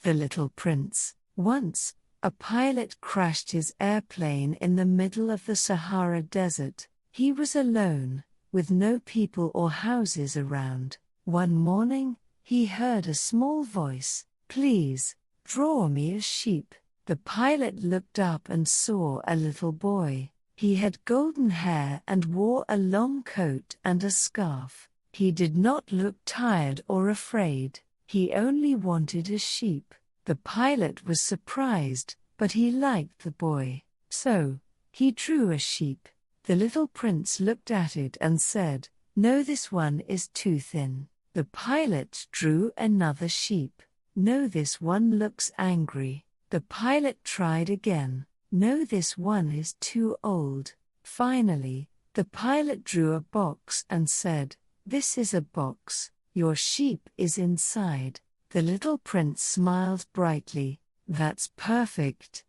The Little Prince. Once, a pilot crashed his airplane in the middle of the Sahara Desert. He was alone, with no people or houses around. One morning, he heard a small voice, "Please, draw me a sheep." The pilot looked up and saw a little boy. He had golden hair and wore a long coat and a scarf. He did not look tired or afraid. He only wanted a sheep. The pilot was surprised, but he liked the boy. So, he drew a sheep. The little prince looked at it and said, "No, this one is too thin." The pilot drew another sheep. "No, this one looks angry." The pilot tried again. "No, this one is too old." Finally, the pilot drew a box and said, "This is a box. Your sheep is inside." The little prince smiled brightly. "That's perfect.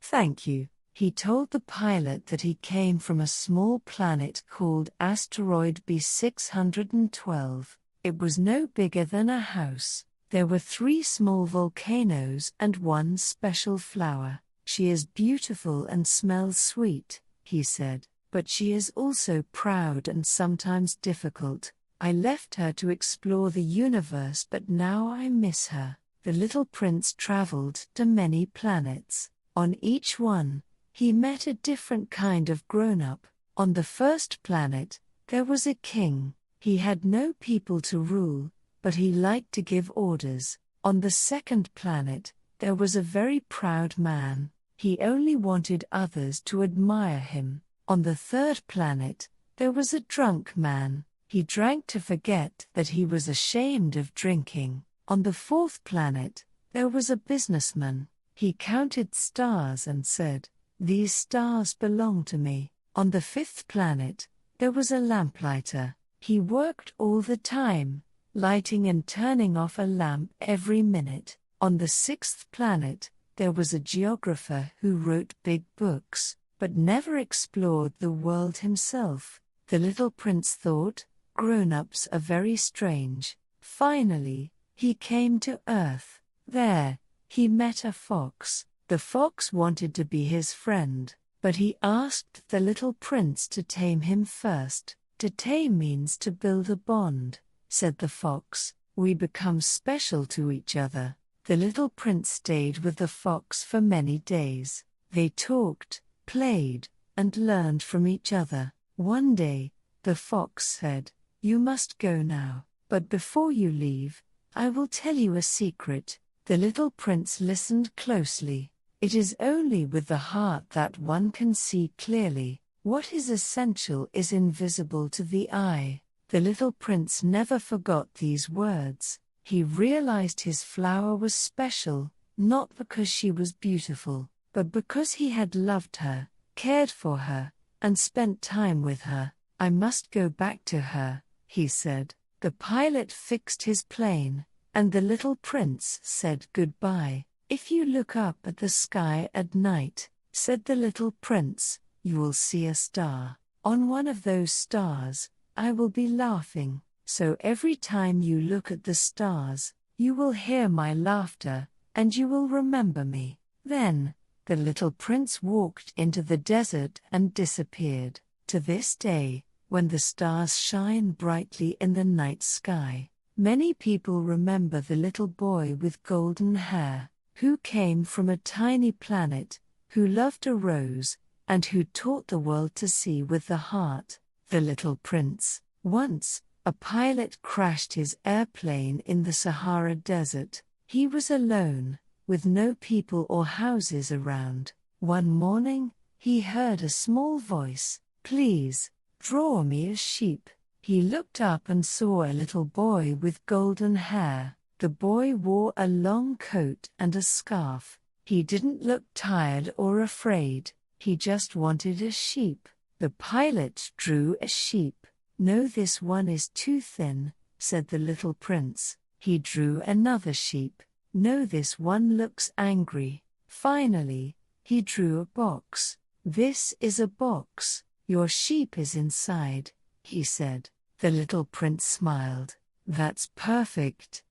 Thank you." He told the pilot that he came from a small planet called asteroid B612. It was no bigger than a house. There were 3 small volcanoes and 1 special flower. "She is beautiful and smells sweet," he said, "but she is also proud and sometimes difficult. I left her to explore the universe, but now I miss her." The little prince traveled to many planets. On each one, he met a different kind of grown-up. On the first planet, there was a king. He had no people to rule, but he liked to give orders. On the second planet, there was a very proud man. He only wanted others to admire him. On the third planet, there was a drunk man. He drank to forget that he was ashamed of drinking. On the fourth planet, there was a businessman. He counted stars and said, "These stars belong to me." On the fifth planet, there was a lamplighter. He worked all the time, lighting and turning off a lamp every minute. On the sixth planet, there was a geographer who wrote big books, but never explored the world himself. The little prince thought, "Grown-ups are very strange." Finally, he came to Earth. There, he met a fox. The fox wanted to be his friend, but he asked the little prince to tame him first. "To tame means to build a bond," said the fox. "We become special to each other." The little prince stayed with the fox for many days. They talked, played, and learned from each other. One day, the fox said, "You must go now, but before you leave, I will tell you a secret." The little prince listened closely. "It is only with the heart that one can see clearly. What is essential is invisible to the eye." The little prince never forgot these words. He realized his flower was special, not because she was beautiful, but because he had loved her, cared for her, and spent time with her. "I must go back to her," he said. The pilot fixed his plane, and the little prince said goodbye. "If you look up at the sky at night," said the little prince, "you will see a star. On one of those stars, I will be laughing. So every time you look at the stars, you will hear my laughter, and you will remember me." Then, the little prince walked into the desert and disappeared. To this day, when the stars shine brightly in the night sky, many people remember the little boy with golden hair, who came from a tiny planet, who loved a rose, and who taught the world to see with the heart. The Little Prince. Once, a pilot crashed his airplane in the Sahara Desert. He was alone, with no people or houses around. One morning, he heard a small voice, "Please, draw me a sheep." He looked up and saw a little boy with golden hair. The boy wore a long coat and a scarf. He didn't look tired or afraid. He just wanted a sheep. The pilot drew a sheep. "No, this one is too thin," said the little prince. He drew another sheep. "No, this one looks angry." Finally, he drew a box. "This is a box. Your sheep is inside," he said. The little prince smiled. "That's perfect.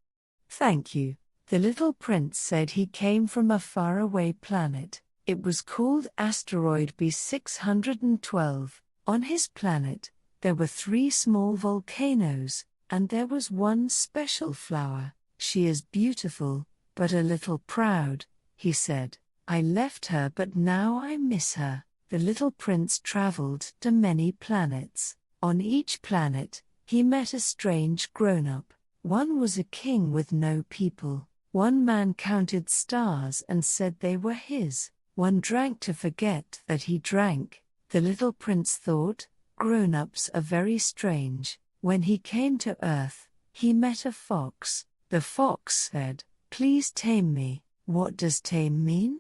Thank you." The little prince said he came from a faraway planet. It was called asteroid B612. On his planet, there were 3 small volcanoes, and there was one special flower. She is beautiful, but a little proud, he said. I left her, but now I miss her. The little prince traveled to many planets. On each planet, he met a strange grown-up. One was a king with no people. One man counted stars and said they were his. One drank to forget that he drank. The little prince thought, grown-ups are very strange. When he came to Earth, he met a fox. The fox said, "Please tame me." "What does tame mean?"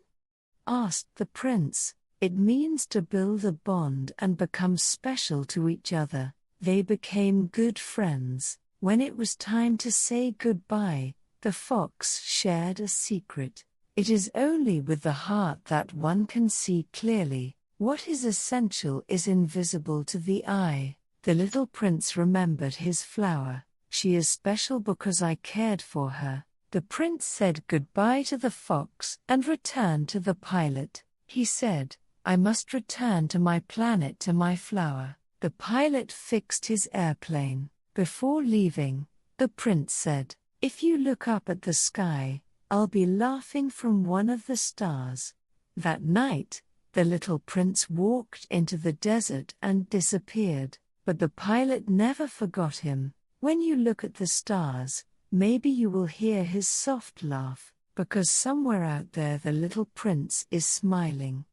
asked the prince. "It means to build a bond and become special to each other." They became good friends. When it was time to say goodbye, the fox shared a secret. It is only with the heart that one can see clearly. What is essential is invisible to the eye. The little prince remembered his flower. She is special because I cared for her. The prince said goodbye to the fox and returned to the pilot. He said, "I must return to my planet, to my flower." The pilot fixed his airplane. Before leaving, the prince said, "If you look up at the sky, I'll be laughing from one of the stars." That night, the little prince walked into the desert and disappeared, but the pilot never forgot him. When you look at the stars, maybe you will hear his soft laugh, because somewhere out there the little prince is smiling.